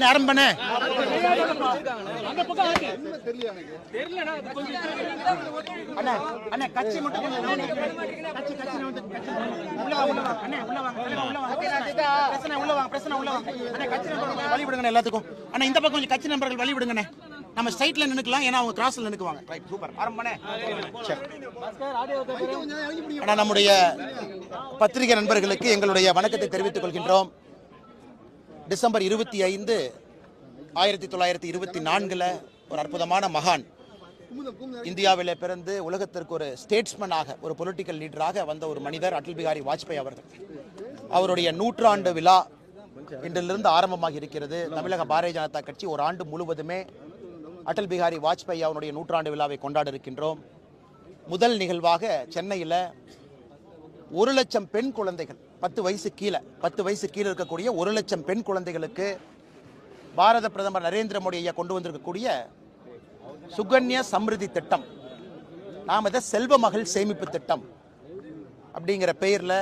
அண்ணே ஆரம்பண்ணே. அண்ணே அண்ணே கட்சி மட்டும் கட்சி உள்ள வாங்க அண்ணே, உள்ள வாங்க உள்ள வாங்க. பிரச்சனை உள்ள வாங்க, பிரச்சனை உள்ள வாங்க அண்ணே. கட்சி நண்பர்கள் வழி விடுங்க எல்லாத்துக்கும். அண்ணா இந்த பக்கம் கொஞ்சம் கட்சி நண்பர்கள் வழி விடுங்கண்ணே. நம்ம ஸ்ட்ரைட்ல நின்னுக்கலாம், ஏன்னா அவங்க கிராஸ்ல நின்னுக்குவாங்க. Right, super, ஆரம்பண்ணே. அண்ணா நம்முடைய பத்திரிகை நண்பர்களுக்கு எங்களுடைய வணக்கத்தை தெரிவித்துக் கொள்கின்றோம். டிசம்பர் 25, 1924 ஒரு அற்புதமான மகான், இந்தியாவிலே பிறந்து உலகத்திற்கு ஒரு ஸ்டேட்ஸ்மனாக, ஒரு பொலிட்டிக்கல் லீடராக வந்த ஒரு மனிதர் அடல் பிகாரி வாஜ்பாய் அவர்கள். அவருடைய 100ஆண்டு விழா இன்றிலிருந்து ஆரம்பமாக இருக்கிறது. தமிழக பாரதிய ஜனதா கட்சி ஒரு ஆண்டு முழுவதுமே அடல் பிகாரி வாஜ்பாய் அவருடைய 100ஆண்டு விழாவை கொண்டாட இருக்கின்றோம். முதல் நிகழ்வாக சென்னையில் 1 லட்சம் பெண் குழந்தைகள், 10 வயசு கீழே இருக்கக்கூடிய 1 லட்சம் பெண் குழந்தைகளுக்கு பாரத பிரதமர் நரேந்திர மோடி ஐயா கொண்டு வந்திருக்கக்கூடிய சுகன்யா சம்ருதி திட்டம், நாம் இதை செல்வ மகள் சேமிப்பு திட்டம் அப்படிங்கிற பெயரில்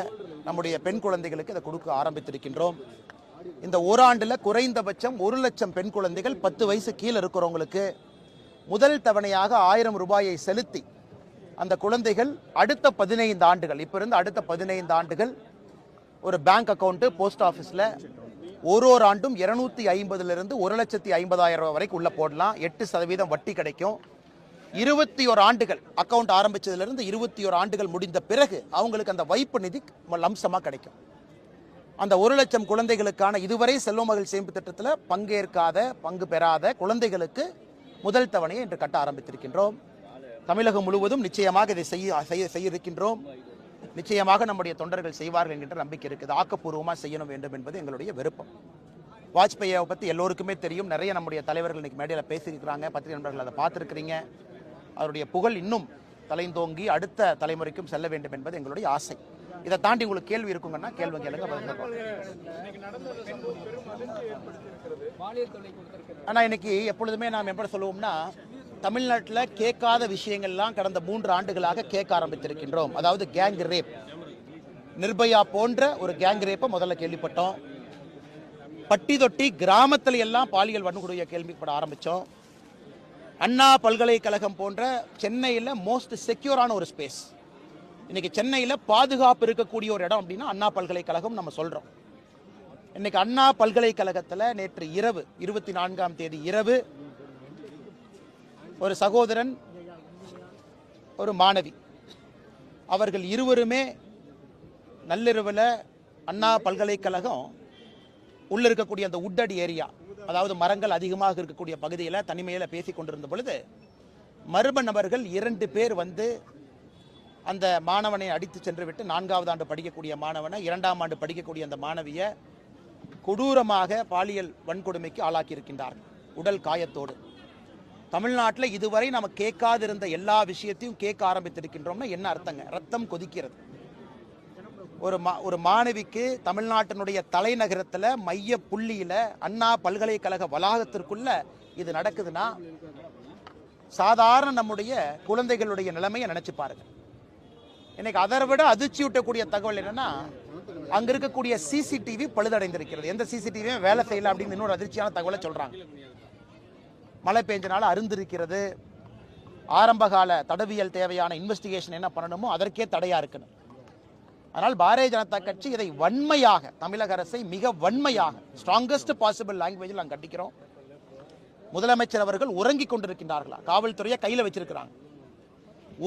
நம்முடைய பெண் குழந்தைகளுக்கு இதை கொடுக்க ஆரம்பித்திருக்கின்றோம். இந்த ஓராண்டில் குறைந்தபட்சம் 1 லட்சம் பெண் குழந்தைகள் 10 வயசு கீழே இருக்கிறவங்களுக்கு முதல் தவணையாக 1000 ரூபாயை செலுத்தி அந்த குழந்தைகள் அடுத்த 15 ஆண்டுகள், இப்போ இருந்து அடுத்த 15 ஆண்டுகள் ஒரு பேங்க் அக்கௌண்ட்டு போஸ்ட் ஆஃபீஸில் ஒரு ஆண்டும் 250 1,50,000 ரூபாய் வரைக்கும் உள்ள போடலாம். 8% வட்டி கிடைக்கும். 21 ஆண்டுகள் அக்கௌண்ட் ஆரம்பித்ததிலிருந்து 21 ஆண்டுகள் முடிந்த பிறகு அவங்களுக்கு அந்த வைப்பு நிதி லம்சமாக கிடைக்கும். அந்த 1 லட்சம் குழந்தைகளுக்கான இதுவரை செல்வ மகள் சேமிப்பு திட்டத்தில் பங்கேற்காத, பங்கு பெறாத குழந்தைகளுக்கு முதல் தவணையை இன்று கட்ட ஆரம்பித்திருக்கின்றோம். தமிழகம் முழுவதும் நிச்சயமாக இதை செய்ய இருக்கின்றோம். நிச்சயமாக நம்முடைய தொண்டர்கள் செய்வார்கள் என்கின்ற நம்பிக்கை இருக்குது. ஆக்கப்பூர்வமாக செய்யணும் வேண்டும் என்பது எங்களுடைய விருப்பம். வாஜ்பாயை பற்றி எல்லோருக்குமே தெரியும். நிறைய நம்முடைய தலைவர்கள் இன்னைக்கு மேடையில் பேசியிருக்கிறாங்க. பத்திரிகை நண்பர்கள் அதை பார்த்துருக்கிறீங்க. அவருடைய புகழ் இன்னும் தலைந்தோங்கி அடுத்த தலைமுறைக்கும் செல்ல வேண்டும் என்பது எங்களுடைய ஆசை. இதை தாண்டி உங்களுக்கு கேள்வி இருக்குங்கன்னா கேள்வி கேளுங்க. ஆனால் இன்னைக்கு எப்பொழுதுமே நாம் எப்படி சொல்லுவோம்னா, தமிழ்நாட்டில் கேட்காத விஷயங்கள்லாம் கடந்த 3 ஆண்டுகளாக கேட்க ஆரம்பித்திருக்கின்றோம். அதாவது கேங் ரேப், நிர்பயா போன்ற ஒரு கேங் ரேப்பை முதல்ல கேள்விப்பட்டோம். பட்டி தொட்டி கிராமத்தில் எல்லாம் பாலியல் வன்கொடுமையை கேள்விப்பட ஆரம்பித்தோம். அண்ணா பல்கலைக்கழகம் போன்ற சென்னையில் மோஸ்ட் செக்யூரான ஒரு ஸ்பேஸ், இன்னைக்கு சென்னையில் பாதுகாப்பு இருக்கக்கூடிய ஒரு இடம் அப்படின்னா அண்ணா பல்கலைக்கழகம் நம்ம சொல்கிறோம். இன்னைக்கு அண்ணா பல்கலைக்கழகத்தில் நேற்று இரவு 24ஆம் தேதி இரவு ஒரு சகோதரன், ஒரு மாணவி, அவர்கள் இருவருமே நள்ளிரவில் அண்ணா பல்கலைக்கழகம் உள்ள இருக்கக்கூடிய அந்த உட்டடி ஏரியா, அதாவது மரங்கள் அதிகமாக இருக்கக்கூடிய பகுதியில் தனிமையில் பேசி கொண்டிருந்த பொழுது மர்ம நபர்கள் 2 பேர் வந்து அந்த மாணவனை அடித்து சென்று விட்டு 4ஆவது ஆண்டு படிக்கக்கூடிய மாணவனை, 2ஆம் ஆண்டு படிக்கக்கூடிய அந்த மாணவியை கொடூரமாக பாலியல் வன்கொடுமைக்கு ஆளாக்கி இருக்கின்றார்கள், உடல் காயத்தோடு. தமிழ்நாட்டில் இதுவரை நம்ம கேட்காதிருந்த எல்லா விஷயத்தையும் கேட்க ஆரம்பித்திருக்கின்றோம்னா என்ன அர்த்தங்க? ரத்தம் கொதிக்கிறது. ஒரு மாணவிக்கு தமிழ்நாட்டினுடைய தலைநகரத்தில் மைய புள்ளியில் அண்ணா பல்கலைக்கழக வளாகத்திற்குள்ள இது நடக்குதுன்னா சாதாரண நம்முடைய குழந்தைகளுடைய நிலைமையை நினைச்சு பாருங்க. இன்னைக்கு அதை விட அதிர்ச்சியூட்டக்கூடிய தகவல் என்னன்னா, அங்க இருக்கக்கூடிய சிசிடிவி பழுதடைந்திருக்கிறது. எந்த சிசிடிவியும் வேலை செய்யல அப்படின்னு இன்னொரு அதிர்ச்சியான தகவலை சொல்றாங்க. மழை பெஞ்சனால அருந்திருக்கிறது. ஆரம்பகால தடவியல் தேவையான இன்வெஸ்டிகேஷன் என்ன பண்ணணுமோ அதற்கே தடையா இருக்கணும். ஆனால் பாரதிய ஜனதா கட்சி இதை வன்மையாக, தமிழக அரசை மிக வன்மையாக, ஸ்ட்ராங்கஸ்ட் பாசிபிள் லாங்குவேஜில் நாங்கள் கண்டிக்கிறோம். முதலமைச்சர் அவர்கள் உறங்கிக் கொண்டிருக்கின்றார்களா? காவல்துறையை கையில் வச்சிருக்கிறாங்க.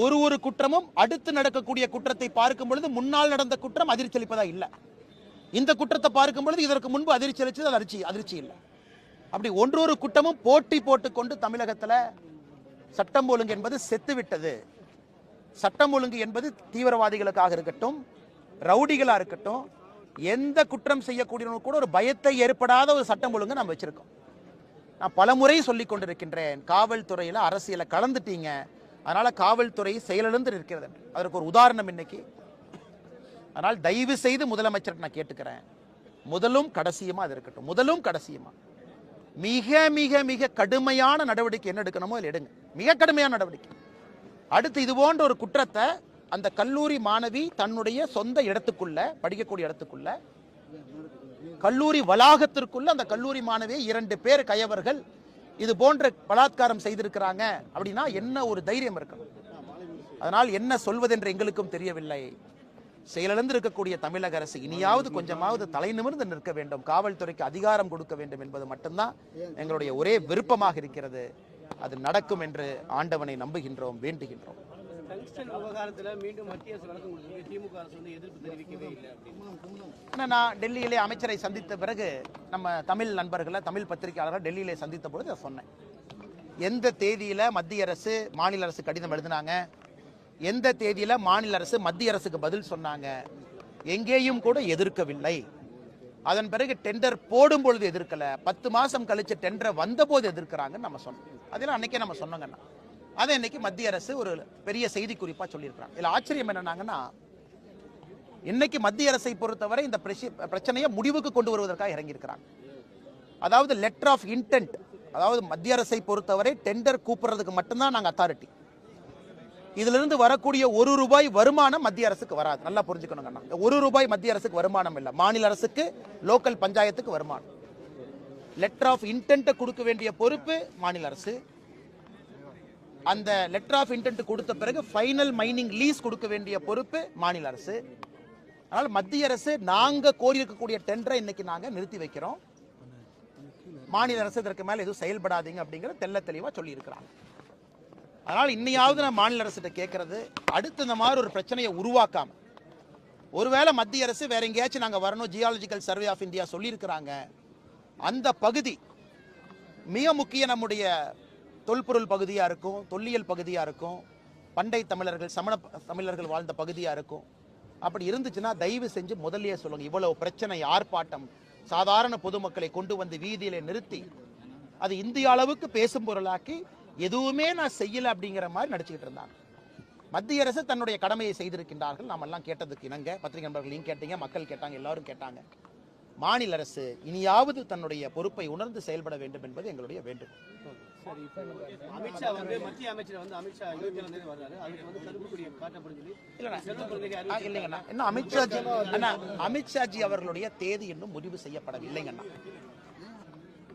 ஒரு குற்றமும் அடுத்து நடக்கக்கூடிய குற்றத்தை பார்க்கும் பொழுது முன்னால் நடந்த குற்றம் அதிர்ச்சி அளிப்பதா இல்லை. இந்த குற்றத்தை பார்க்கும் பொழுது இதற்கு முன்பு அதிர்ச்சி அளிச்சது அதிர்ச்சி இல்லை. அப்படி ஒன்றொரு குற்றமும் போட்டி போட்டுக்கொண்டு தமிழகத்தில் சட்டம் ஒழுங்கு என்பது செத்துவிட்டது. சட்டம் ஒழுங்கு என்பது தீவிரவாதிகளுக்காக இருக்கட்டும், ரவுடிகளா இருக்கட்டும், எந்த குற்றம் செய்யக்கூடியவங்க கூட ஒரு பயத்தை ஏற்படாத ஒரு சட்டம் ஒழுங்கு நம்ம வச்சிருக்கோம். நான் பலமுறை சொல்லிக் கொண்டிருக்கின்றேன், காவல்துறையில் அரசியலை கலந்துட்டீங்க, அதனால காவல்துறை செயலிழந்து இருக்கிறது. அதற்கு ஒரு உதாரணம் இன்னைக்கு. அதனால் தயவு செய்து முதலமைச்சர் நான் கேட்டுக்கிறேன், முதலும் கடைசியுமா அது இருக்கட்டும். முதலும் கடைசியுமா மிக மிக மிக கடுமையான நடவடிக்கை என்ன எடுக்கணுமோ அதில் எடுங்க, மிக கடுமையான நடவடிக்கை. அடுத்து இது போன்ற ஒரு குற்றத்தை அந்த கல்லூரி மாணவி தன்னுடைய சொந்த இடத்துக்குள்ள, படிக்கக்கூடிய இடத்துக்குள்ள கல்லூரி வளாகத்திற்குள்ள அந்த கல்லூரி மாணவியை 2 பேர் கயவர்கள் இது போன்ற பலாத்காரம் செய்திருக்கிறாங்க அப்படின்னா என்ன ஒரு தைரியம் இருக்கணும். அதனால் என்ன சொல்வதென்று எங்களுக்கும் தெரியவில்லை. செயலிழந்து இருக்கக்கூடிய தமிழக அரசு இனியாவது கொஞ்சமாவது தலை நிமிர்ந்து நிற்க வேண்டும், காவல்துறைக்கு அதிகாரம் கொடுக்க வேண்டும் என்பது மட்டும்தான் எங்களுடைய ஒரே விருப்பமாக இருக்கிறது. அது நடக்கும் என்று ஆண்டவனை நம்புகின்றோம், வேண்டுகின்றோம். நான் டெல்லியிலே அமைச்சரை சந்தித்த பிறகு நம்ம தமிழ் நண்பர்களை, தமிழ் பத்திரிகையாளர்கள் டெல்லியிலே சந்தித்த பொழுது சொன்னேன், எந்த தேதியில மத்திய அரசு மாநில அரசு கடிதம் எழுதினாங்க, எந்த தேதியில மாநில அரசு மத்திய அரசுக்கு பதில் சொன்னாங்க, எங்கேயும் கூட எதிர்க்கவில்லை. அதன் பிறகு டெண்டர் போடும் பொழுது எதிர்க்கல, 10 மாசம் கழிச்சு டெண்டர் வந்த போது எதிர்க்கிறாங்கன்னு நம்ம சொன்னோம். அதெல்லாம் அன்னைக்கே நம்ம சொன்னோங்கன்னா அதை இன்னைக்கு மத்திய அரசு ஒரு பெரிய செய்தி குறிப்பா சொல்லியிருக்காங்க. இதுல ஆச்சரியம் என்னன்னாங்கன்னா, இன்னைக்கு மத்திய அரசை பொறுத்தவரை இந்த பிரச்சனையை முடிவுக்கு கொண்டு வருவதற்காக இறங்கி இருக்கிறாங்க. அதாவது லெட்டர் ஆஃப் இன்டென்ட், அதாவது மத்திய அரசை பொறுத்தவரை டெண்டர் கூப்பிடுறதுக்கு மட்டும்தான் நாங்க அத்தாரிட்டி. இதுல இருந்து வரக்கூடிய 1 ரூபாய் வருமானம் மத்திய அரசுக்கு வராது. நல்லா புரிஞ்சுக்கணுங்கண்ணா, 1 ரூபாய் மத்திய அரசுக்கு வருமானம் இல்லை, மாநில அரசுக்கு லோக்கல் பஞ்சாயத்துக்கு வருமானம். லெட்டர் ஆஃப் இன்டென்ட் கொடுக்க வேண்டிய பொறுப்பு மாநில அரசு. அந்த லெட்டர் ஆஃப் இன்டென்ட் கொடுத்த பிறகு ஃபைனல் மைனிங் லீஸ் கொடுக்க வேண்டிய பொறுப்பு மாநில அரசு. அதனால மத்திய அரசு நாங்க கோரியிருக்கக்கூடிய டெண்டரை இன்னைக்கு நாங்க நிறுத்தி வைக்கிறோம், மாநில அரசு இதற்கு மேல எதுவும் செயல்படாதீங்க அப்படிங்கிற தெள்ள தெளிவா சொல்லி இருக்கிறாங்க. அதனால் இன்னையாவது நான் மாநில அரசு கேட்கறது, அடுத்து இந்த மாதிரி ஒரு பிரச்சனையை உருவாக்காம, ஒருவேளை மத்திய அரசு வேற எங்கேயாச்சும் நாங்க வரணும், ஜியாலஜிக்கல் சர்வே ஆஃப் இந்தியா சொல்லியிருக்கிறாங்க, அந்த பகுதி மிக முக்கிய நம்முடைய தொல்பொருள் பகுதியா இருக்கும், தொல்லியல் பகுதியா இருக்கும், பண்டை தமிழர்கள் சமண தமிழர்கள் வாழ்ந்த பகுதியா இருக்கும். அப்படி இருந்துச்சுன்னா தயவு செஞ்சு முதல்லயே சொல்லுங்க. இவ்வளவு பிரச்சனை, ஆர்ப்பாட்டம், சாதாரண பொதுமக்களை கொண்டு வந்து வீதியில நிறுத்தி அது இந்திய அளவுக்கு பேசும் பொருளாக்கி எதுவுமே நான் செய்யல அப்படிங்கிற மாதிரி நடிச்சுக்கிட்டு இருந்தாங்க. மத்திய அரசு தன்னுடைய கடமையை செய்திருக்கின்றார்கள். நாம் எல்லாம் கேட்டதுக்கு இணங்க, பத்திரிகை நண்பர்களையும் கேட்டீங்க, மக்கள் கேட்டாங்க, எல்லாரும் கேட்டாங்க. மாநில அரசு இனியாவது தன்னுடைய பொறுப்பை உணர்ந்து செயல்பட வேண்டும் என்பது எங்களுடைய வேண்டுகோள். அமித்ஷா வந்து மத்திய அமைச்சர் வந்து அமித்ஷா 27 தேதி வர்றாரு, அதுக்கு வந்து கருப்பு கொடி காட்டப்படுது. இல்லைங்கண்ணா, இன்னும் அமித்ஷாஜி அவர்களுடைய தேதி இன்னும் முடிவு செய்யப்படவில்லைங்கண்ணா.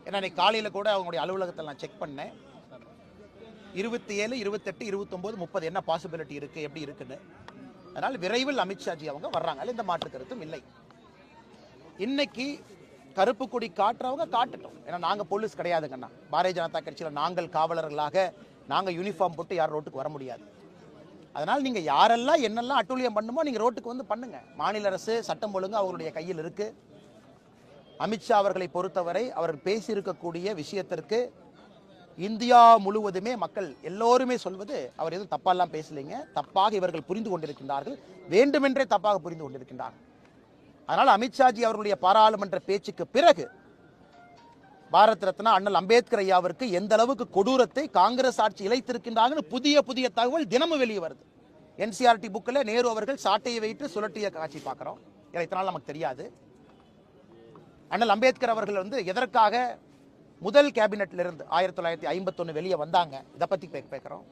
ஏன்னா இன்னைக்கு காலையில கூட அவங்களுடைய அலுவலகத்தில் நான் செக் பண்ணேன், 27, 28, 29, 30 என்ன பாசிபிலிட்டி இருக்கு, எப்படி இருக்குன்னு. அதனால் விரைவில் அமித்ஷாஜி அவங்க வர்றாங்க, எந்த மாற்று கருத்தும் இல்லை. இன்னைக்கு கருப்பு கொடி காட்டுறவங்க காட்டட்டும், ஏன்னா நாங்க போலீஸ் கிடையாதுங்கண்ணா. பாரதிய ஜனதா கட்சியில் நாங்கள் காவலர்களாக நாங்க யூனிஃபார்ம் போட்டு யார் ரோட்டுக்கு வர முடியாது. அதனால் நீங்க யாரெல்லாம் என்னெல்லாம் அட்டூழியம் பண்ணுமோ நீங்க ரோட்டுக்கு வந்து பண்ணுங்க. மாநில அரசு சட்டம் ஒழுங்கு அவர்களுடைய கையில் இருக்கு. அமித்ஷா அவர்களை பொறுத்தவரை அவர் பேசியிருக்கக்கூடிய விஷயத்திற்கு இந்தியா முழுவதுமே மக்கள் எல்லோருமே சொல்வது, அவர் எதுவும் தப்பாலாம் பேசலைங்க, தப்பாக இவர்கள் புரிந்து கொண்டிருக்கின்றார்கள், வேண்டுமென்றே தப்பாக புரிந்து கொண்டிருக்கின்றார்கள். அதனால் அமித்ஷாஜி அவர்களுடைய பாராளுமன்ற பேச்சுக்கு பிறகு பாரத் ரத்னா அண்ணல் அம்பேத்கர் ஐயாவிற்கு எந்த அளவுக்கு கொடூரத்தை காங்கிரஸ் ஆட்சி இழைத்திருக்கின்றார்கள் புதிய புதிய தகவல் தினமும் வெளியே வருது. என்சிஆர்டி புக்கில் நேரு அவர்கள் சாட்டையை வைத்து சுழட்டிய காட்சி பார்க்கிறோம், இத்தனை நாள் நமக்கு தெரியாது. அண்ணல் அம்பேத்கர் அவர்கள் வந்து எதற்காக முதல் கேபினெட்ல இருந்து 1951 வெளியே வந்தாங்க, இதை பத்தி பேசுறோம்.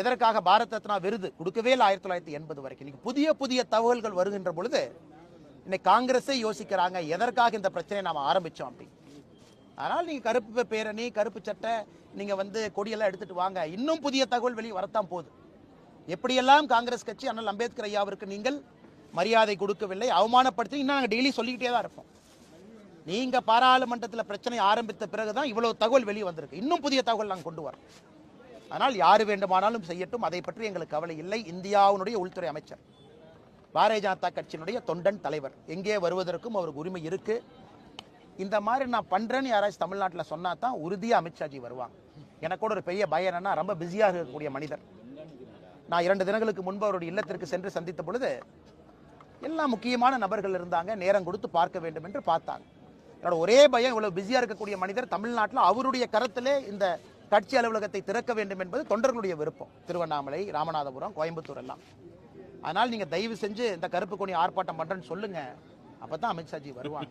எதற்காக பாரத் ரத்னா விருது கொடுக்கவே இல்லை 1980 வரைக்கும். இன்னைக்கு புதிய புதிய தகவல்கள் வருகின்ற பொழுது இன்னைக்கு காங்கிரஸே யோசிக்கிறாங்க, எதற்காக இந்த பிரச்சனையை நாம ஆரம்பிச்சோம் அப்படி. ஆனால் நீங்க கருப்பு பேரணி, கருப்பு சட்டை, நீங்க வந்து கொடியெல்லாம் எடுத்துட்டு வாங்க, இன்னும் புதிய தகவல் வெளியே வரத்தான் போகுது. எப்படியெல்லாம் காங்கிரஸ் கட்சி அண்ணல் அம்பேத்கர் ஐயாவிற்கு நீங்கள் மரியாதை கொடுக்கவில்லை, அவமானப்படுத்தி இன்னும் நாங்கள் டெய்லி சொல்லிக்கிட்டே தான் இருப்போம். நீங்க பாராளுமன்றத்தில் பிரச்சனை ஆரம்பித்த பிறகுதான் இவ்வளவு தகவல் வெளியே வந்திருக்கு, இன்னும் புதிய தகவல் நாங்கள் கொண்டு வரோம். ஆனால் யாரு வேண்டுமானாலும் செய்யட்டும், அதை பற்றி எங்களுக்கு கவலை இல்லை. இந்தியாவுடைய உள்துறை அமைச்சர், பாரதிய ஜனதா கட்சியினுடைய தொண்டன் தலைவர், எங்கே வருவதற்கும் அவருக்கு உரிமை இருக்கு. இந்த மாதிரி நான் பண்றேன்னு யாராச்சும் தமிழ்நாட்டில் சொன்னா தான் உறுதியா அமித்ஷாஜி வருவாங்க. எனக்கு கூட ஒரு பெரிய பயம் என்னன்னா, ரொம்ப பிஸியாக இருக்கக்கூடிய மனிதர். நான் 2 தினங்களுக்கு முன்பு அவருடைய இல்லத்திற்கு சென்று சந்தித்த பொழுது எல்லா முக்கியமான நபர்கள் இருந்தாங்க, நேரம் கொடுத்து பார்க்க வேண்டும் என்று பார்த்தாங்க. என்னோட ஒரே பயம், இவ்வளவு பிஸியா இருக்கக்கூடிய மனிதர் தமிழ்நாட்டில் அவருடைய கருத்திலே இந்த கட்சி அலுவலகத்தை திறக்க வேண்டும் என்பது தொண்டர்களுடைய விருப்பம். திருவண்ணாமலை, ராமநாதபுரம், கோயம்புத்தூர் எல்லாம். அதனால் நீங்க தயவு செஞ்சு இந்த கருப்பு கொடி ஆர்ப்பாட்டம் பண்றேன்னு சொல்லுங்க. அப்பதான் அமித்ஷாஜி வருவாங்க.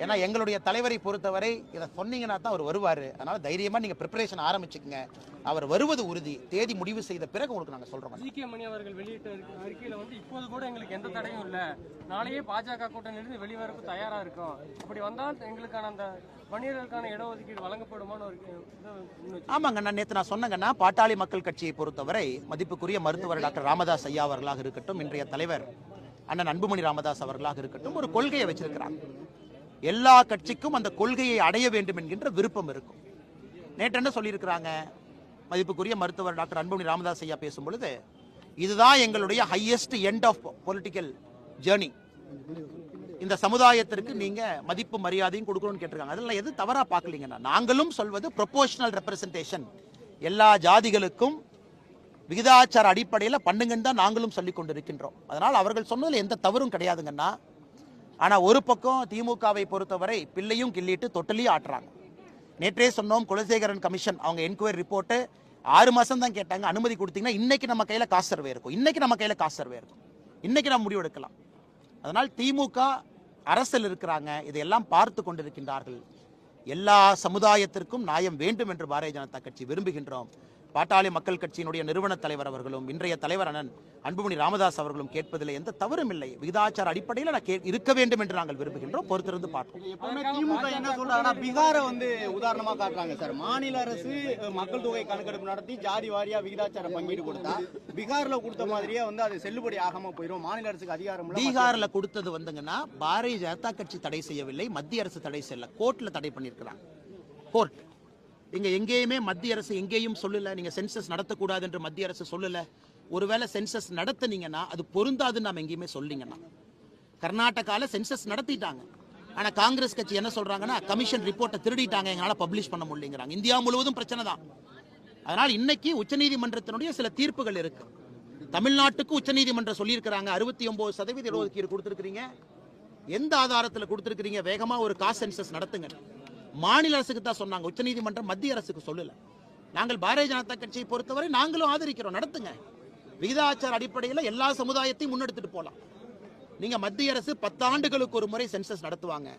ஏன்னா எங்களுடைய தலைவரை பொறுத்தவரை இதை சொன்னீங்கன்னா தான் அவர் வருவார். அதனால தைரியமா நீங்க ப்ரிப்பரேஷன் ஆரம்பிச்சுக்கங்க. அவர் வருவது உறுதி. தேதி முடிவு செய்த பிறகு உங்களுக்கு நாங்கள் சொல்றோம். ஜி.கே. மணி அவர்கள் வெளியிட்ட அறிக்கையில இப்போது கூட எங்களுக்கு எந்த தடையும் இல்லை, நாளையே பாஜக கூட்டணியிலிருந்து வெளிவரப்பு தயாரா இருக்கும், அப்படி வந்தால் எங்களுக்கான அந்த வன்னியர்களுக்கான இடஒதுக்கீடு வழங்கப்படுமான ஒரு ஆமாங்க. நான் சொன்னேங்கன்னா பாட்டாளி மக்கள் கட்சியை பொறுத்தவரை மதிப்புக்குரிய மருத்துவர் டாக்டர் ராமதாஸ் ஐயா அவர்களாக இருக்கட்டும், இன்றைய தலைவர் அண்ணன் அன்புமணி ராமதாஸ் அவர்களாக இருக்கட்டும், ஒரு கொள்கையை வச்சிருக்கிறாங்க. எல்லா கட்சிக்கும் அந்த கொள்கையை அடைய வேண்டும் என்கின்ற விருப்பம் இருக்கும். நேற்று என்ன சொல்லியிருக்கிறாங்க மதிப்புக்குரிய மருத்துவர் டாக்டர் அன்புமணி ராமதாஸ் ஐயா பேசும் பொழுது, இதுதான் எங்களுடைய highest end of political journey, இந்த சமுதாயத்திற்கு நீங்க மதிப்பு மரியாதையும் கொடுக்கணும்னு கேட்டிருக்காங்க. அதெல்லாம் எது தவறா பார்க்கலீங்கன்னா, நாங்களும் சொல்வது ப்ரொபோஷனல் ரெப்ரசன்டேஷன், எல்லா ஜாதிகளுக்கும் விகிதாச்சார அடிப்படையில் பண்ணுங்கன்னு தான் நாங்களும் சொல்லி கொண்டிருக்கின்றோம். அதனால் அவர்கள் சொன்னதில் எந்த தவறும் கிடையாதுங்கன்னா, ஆனால் ஒரு பக்கம் திமுகவை பொறுத்தவரை பிள்ளையும் கிள்ளிட்டு தொட்டலையும் ஆட்டுறாங்க. நேற்றே சொன்னோம், குலசேகரன் கமிஷன் அவங்க என்கொயரி ரிப்போர்ட்டு 6 மாதம் தான் கேட்டாங்க, அனுமதி கொடுத்தீங்கன்னா இன்னைக்கு நம்ம கையில் காசு சர்வே இருக்கும், இன்னைக்கு நம்ம முடிவு எடுக்கலாம். அதனால் திமுக அரசில் இருக்கிறாங்க, இதையெல்லாம் பார்த்து கொண்டிருக்கின்றார்கள். எல்லா சமுதாயத்திற்கும் நியாயம் வேண்டும் என்று பாரதிய ஜனதா கட்சி விரும்புகின்றோம். பாட்டாளி மக்கள் கட்சியினுடைய நிறுவன தலைவர் அவர்களும் இன்றைய தலைவர் அண்ணன் அன்புமணி ராமதாஸ் அவர்களும் கேட்பதில் எந்த தவறும் இல்லை. விகிதாச்சார அடிப்படையில் இருக்க வேண்டும் என்று நாங்கள் விரும்புகின்றோம். பொறுத்திருந்து பார்ப்போம். திமுக என்ன சொல்றாங்கன்னா, பீகாரை உதாரணமா காட்டுறாங்க சார். மாநில அரசு மக்கள் தொகை கணக்கெடுப்பு நடத்தி ஜாதி வாரியா விகிதாச்சார பங்கீடு கொடுத்தா பீகார்ல கொடுத்த மாதிரியே அது செல்லுபடி ஆகாம போயிடும். மாநில அரசுக்கு அதிகாரம் பீகார்ல கொடுத்தது வந்துங்கன்னா பாரதிய ஜனதா கட்சி தடை செய்யவில்லை, மத்திய அரசு தடை செய்யல, கோர்ட்ல தடை பண்ணியிருக்கிறாங்க. கோர்ட் இங்க எங்கேயுமே மத்திய அரசு எங்கேயும் சொல்லல நீங்க சென்சஸ் நடத்தக்கூடாது என்று மத்திய அரசு சொல்லல. ஒருவேளை சென்சஸ் நடத்தினீங்கன்னா அது பொருந்தாதுன்னு நாம எங்கேயுமே சொல்லீங்கன்னா, கர்நாடகால சென்சஸ் நடத்திட்டாங்க. ஆனா காங்கிரஸ் கட்சி என்ன சொல்றாங்கன்னா, கமிஷன் ரிப்போர்ட்டை திருடிட்டாங்க, எங்களால பப்ளிஷ் பண்ண முடியலங்கிறாங்க. இந்தியா முழுவதும் பிரச்சனை தான். அதனால் இன்னைக்கு உச்சநீதிமன்றத்தினுடைய சில தீர்ப்புகள் இருக்கு. தமிழ்நாட்டுக்கு உச்சநீதிமன்றம் சொல்லியிருக்கிறாங்க, 69% இடஒதுக்கீடு கொடுத்திருக்கிறீங்க, எந்த ஆதாரத்தில் கொடுத்திருக்கிறீங்க, வேகமா ஒரு காஸ்ட் சென்சஸ் நடத்துங்க. மாநில அரசுக்கு தான் சொன்னாங்க, உச்சநீதிமன்றம் மத்திய அரசுக்கு சொல்லல. நாங்கள் பாரதிய ஜனதா கட்சியை பொறுத்தவரை நாங்களும் ஆதரிக்கிறோம், நடத்துங்க. விகிதாச்சார அடிப்படையில் எல்லா சமுதாயத்தையும் முன்னெடுத்துட்டு போலாம். நீங்க மத்திய அரசு 10 ஆண்டுகளுக்கு ஒரு முறை சென்சஸ் நடத்துவாங்க.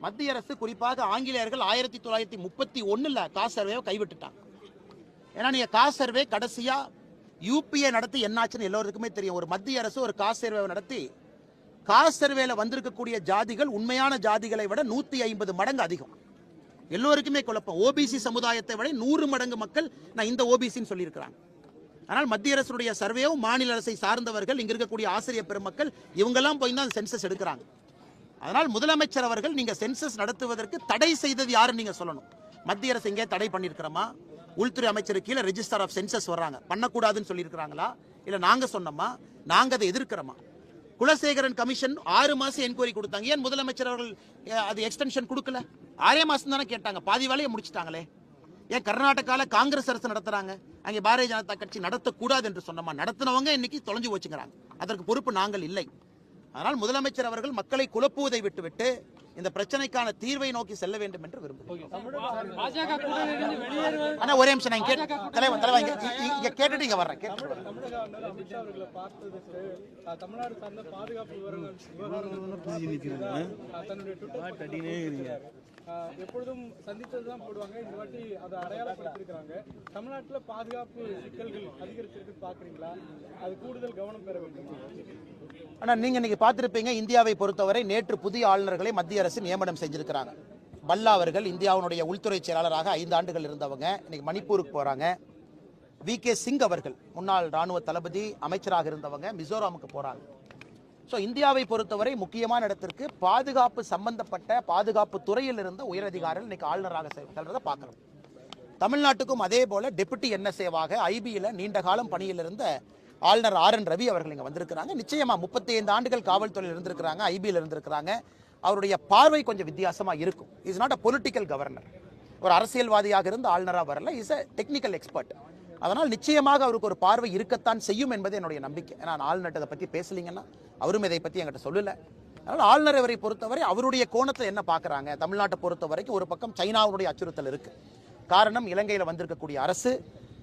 மத்திய அரசு குறிப்பாக ஆங்கிலேயர்கள் 1931 காஸ்ட் சர்வேவை கைவிட்டுட்டாங்க. ஏன்னா நீங்க காஸ்ட் சர்வே கடைசியா யூபிஏ நடத்தி என்னாச்சுன்னு எல்லோருக்குமே தெரியும். ஒரு மத்திய அரசு ஒரு காஸ்ட் சர்வேவை நடத்தி காஸ்ட் சர்வேல வந்திருக்கக்கூடிய ஜாதிகள் உண்மையான ஜாதிகளை விட 150 மடங்கு அதிகம். எல்லோருக்குமே குழப்பம். ஓபிசி சமுதாயத்தை விட 100 மடங்கு மக்கள் நான் இந்த ஓபிசின்னு சொல்லியிருக்கிறாங்க. ஆனால் மத்திய அரசுடைய சர்வேவும் மாநில அரசை சார்ந்தவர்கள், இங்க இருக்கக்கூடிய ஆசிரியர் பெருமக்கள், இவங்கெல்லாம் போய் தான் சென்சஸ் எடுக்கிறாங்க. அதனால் முதலமைச்சர் அவர்கள் நீங்க சென்சஸ் நடத்துவதற்கு தடை செய்தது யாருன்னு நீங்க சொல்லணும். மத்திய அரசு எங்கே தடை பண்ணியிருக்கிறோமா? உள்துறை அமைச்சர் கீழே ரெஜிஸ்டர் ஆஃப் சென்சஸ் வர்றாங்க, பண்ணக்கூடாதுன்னு சொல்லியிருக்கிறாங்களா? இல்லை நாங்க சொன்னோமா? நாங்க அதை எதிர்க்கிறோமா? குலசேகரன் கமிஷன் 6 மாசம் என்கொயரி கொடுத்தாங்க, ஏன் முதலமைச்சர் அவர்கள் அது எக்ஸ்டென்ஷன் கொடுக்கல? 6 மாசம் தானே கேட்டாங்க, பாதி வேலையை முடிச்சிட்டாங்களே. ஏன் கர்நாடகால காங்கிரஸ் அரசு நடத்துறாங்க, அங்கே பாரதிய ஜனதா கட்சி நடத்தக்கூடாது என்று சொன்னோமா? நடத்தினவங்க இன்னைக்கு தொலைஞ்சு போச்சுங்கிறாங்க. அதற்கு பொறுப்பு நாங்கள் இல்லை. அதனால் முதலமைச்சர் அவர்கள் மக்களை குழப்புவதை விட்டுவிட்டு இந்த பிரச்சனைக்கான தீர்வை நோக்கி செல்ல வேண்டும் என்று விரும்புகிறேன். ஆனா ஒரே நிமிஷம் நான் கேட்டுட்டு இங்க வர்றேன். தமிழ்நாடு சார்ந்த பாதுகாப்பு எப்பொழுதும் சந்தித்ததுதான் போடுவாங்க, இந்த வாட்டி அதை அடையாளப்படுத்திருக்காங்க. தமிழ்நாட்டில் பாதுகாப்பு சிக்கல்கள் அதிகரிச்சிருக்கு பாக்குறீங்களா? அது கூடுதல் கவனம் பெற வேண்டும். ஆனா நீங்க இன்னைக்கு பார்த்திருப்பீங்க, இந்தியாவை பொறுத்தவரை நேற்று புதிய ஆளுநர்களை மத்திய அரசு நியமனம் செஞ்சிருக்கிறாங்க. பல்லா அவர்கள் இந்தியாவுடைய உள்துறை செயலாளராக 5 ஆண்டுகள் இருந்தவங்க, இன்னைக்கு மணிப்பூருக்கு போறாங்க. வி.கே. சிங் அவர்கள் முன்னாள் ராணுவ தளபதி, அமைச்சராக இருந்தவங்க, மிசோராமுக்கு போறாங்க. ஸோ இந்தியாவை பொறுத்தவரை முக்கியமான இடத்திற்கு பாதுகாப்பு சம்பந்தப்பட்ட பாதுகாப்பு துறையில் இருந்த உயரதிகாரிகள் இன்னைக்கு ஆளுநராக செல்றதை பார்க்கிறோம். தமிழ்நாட்டுக்கும் அதே போல டெபுட்டி NSAவாக ஐபியில் நீண்ட காலம் பணியில் இருந்த ஆளுநர் RN ரவி அவர்கள் இங்கே வந்திருக்கிறாங்க. நிச்சயமா 35 ஆண்டுகள் காவல்துறையில் இருந்திருக்கிறாங்க, ஐபியில் இருந்திருக்கிறாங்க. அவருடைய பார்வை கொஞ்சம் வித்தியாசமா இருக்கும். Is not a political governor, ஒரு அரசியல்வாதியாக இருந்த ஆளுநராக வரல, இஸ் அ டெக்னிக்கல் எக்ஸ்பர்ட். அதனால் நிச்சயமாக அவருக்கு ஒரு பார்வை இருக்கத்தான் செய்யும் என்பது என்னுடைய நம்பிக்கை. நான் ஆளுநர் இதை பற்றி பேசலீங்கன்னா அவரும் இதை பற்றி என்கிட்ட சொல்லலை. அதனால் ஆளுநர் அவரை பொறுத்தவரை அவருடைய கோணத்தில் என்ன பார்க்குறாங்க, தமிழ்நாட்டை பொறுத்த வரைக்கும் ஒரு பக்கம் சைனாவுடைய அச்சுறுத்தல் இருக்கு. காரணம், இலங்கையில் வந்திருக்கக்கூடிய அரசு,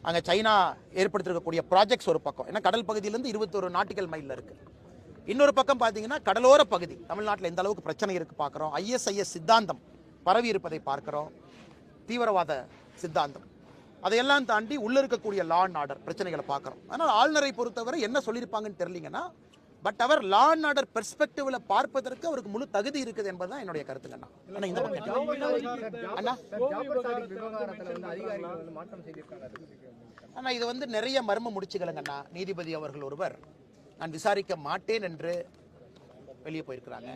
அங்கே சைனா ஏற்படுத்திருக்கக்கூடிய ப்ராஜெக்ட்ஸ் ஒரு பக்கம். ஏன்னா கடல் பகுதியிலேருந்து 21 நாட்டிக்கல் மைலில் இருக்கு. இன்னொரு பக்கம் பார்த்தீங்கன்னா கடலோர பகுதி தமிழ்நாட்டில் எந்த அளவுக்கு பிரச்சனை இருக்கு பார்க்குறோம். ISIS சித்தாந்தம் பரவி இருப்பதை பார்க்கிறோம், தீவிரவாத சித்தாந்தம். அதையெல்லாம் தாண்டி உள்ள இருக்கக்கூடிய லா அண்ட் ஆர்டர் பிரச்சனைகளை பார்க்குறோம். அதனால் ஆளுநரை பொறுத்தவரை என்ன சொல்லியிருப்பாங்கன்னு தெரியலீங்கன்னா, பட் அவர் லா அண்ட் ஆர்டர் பெர்ஸ்பெக்டிவ்ல பார்ப்பதற்கு அவருக்கு முழு தகுதி இருக்குது என்பதுதான் என்னுடைய கருத்துங்கண்ணா. அண்ணா இந்த பக்கம் அண்ணா அண்ணா இது வந்து நிறைய மர்ம முடிச்சுகளுங்கண்ணா. நீதிபதி அவர்கள் ஒருவர் நான் விசாரிக்க மாட்டேன் என்று வெளியே போயிருக்கிறாங்க.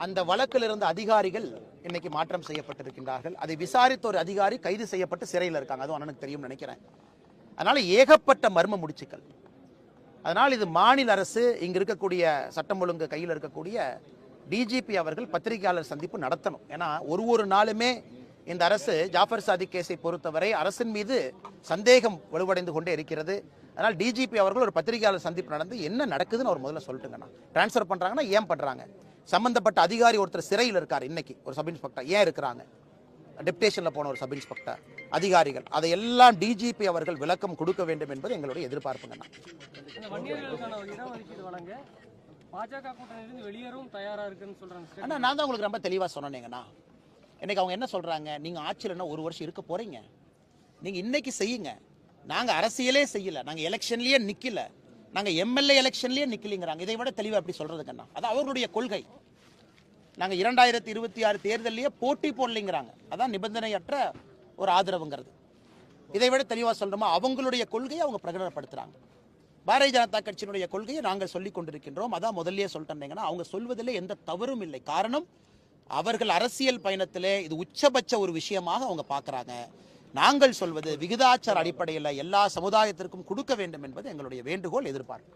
அந்த வழக்கில் இருந்த அதிகாரிகள் இன்னைக்கு மாற்றம் செய்யப்பட்டிருக்கின்றார்கள். அதை விசாரித்த ஒரு அதிகாரி கைது செய்யப்பட்டு சிறையில் இருக்காங்க. அதுவும் அண்ணனுக்கு தெரியும் நினைக்கிறேன். அதனால ஏகப்பட்ட மர்ம முடிச்சுக்கள். அதனால் இது மாநில அரசு, இங்க இருக்கக்கூடிய சட்டம் ஒழுங்கு கையில் இருக்கக்கூடிய டிஜிபி அவர்கள் பத்திரிகையாளர் சந்திப்பு நடத்தணும். ஏன்னா ஒரு நாளுமே இந்த அரசு ஜாஃபர் சாதிக் கேஸை பொறுத்தவரை அரசின் மீது சந்தேகம் வலுவடைந்து கொண்டே இருக்கிறது. அதனால் டிஜிபி அவர்கள் ஒரு பத்திரிகையாளர் சந்திப்பு நடந்து என்ன நடக்குதுன்னு அவர் முதல்ல சொல்லிட்டுங்கண்ணா. டிரான்ஸ்ஃபர் பண்றாங்கன்னா ஏன் பண்றாங்க, சம்பந்தப்பட்ட அதிகாரி ஒருத்தர் சிறையில் இருக்கார் இன்னைக்கு, ஒரு சப் இன்ஸ்பெக்டர் ஏன் இருக்கிறாங்க, டெப்டேஷன்ல போன ஒரு சப் இன்ஸ்பெக்டர், அதிகாரிகள், அதையெல்லாம் டிஜிபி அவர்கள் விளக்கம் கொடுக்க வேண்டும் என்பது எங்களுடைய எதிர்பார்ப்புங்கண்ணா. பாஜக கூட்டணியிலிருந்து வெளியேறவும் தயாரா இருக்குன்னு சொல்றாங்க. அண்ணா நான் தான் உங்களுக்கு ரொம்ப தெளிவாக சொன்னேங்கண்ணா. இன்னைக்கு அவங்க என்ன சொல்றாங்க, நீங்க ஆட்சியில் என்ன ஒரு வருஷம் இருக்க போறீங்க, நீங்க இன்னைக்கு செய்யுங்க. நாங்க அரசியலே செய்யல, நாங்க எலெக்ஷன்லயே நிக்கல, நாங்க எம்எல்ஏ எலெக்ஷன்லயே நிக்கலிங்கிறாங்க. இதை விட தெளிவா எப்படி சொல்றதுங்கண்ணா? அது அவர்களுடைய கொள்கை. நாங்க 2026 தேர்தலையே போட்டி போடலைங்கிறாங்க. அதான் நிபந்தனையற்ற ஒரு ஆதரவுங்கிறது. இதை விட தெளிவா சொல்றோமா? அவங்களுடைய கொள்கையை அவங்க பிரகடனப்படுத்துறாங்க. பாரதிய ஜனதா கட்சியினுடைய கொள்கையை நாங்கள் சொல்லிக் கொண்டிருக்கின்றோம். அதான் முதல்லயே சொல்லிட்டேங்கன்னா, அவங்க சொல்வதிலே எந்த தவறும் இல்லை. காரணம், அவர்கள் அரசியல் பயணத்திலே இது உச்சபட்ச ஒரு விஷயமாக அவங்க பார்க்கறாங்க. நாங்கள் சொல்வது விகிதாச்சார அடிப்படையில் எல்லா சமுதாயத்திற்கும் கொடுக்க வேண்டும் என்பது எங்களுடைய வேண்டுகோள், எதிர்பார்ப்பு.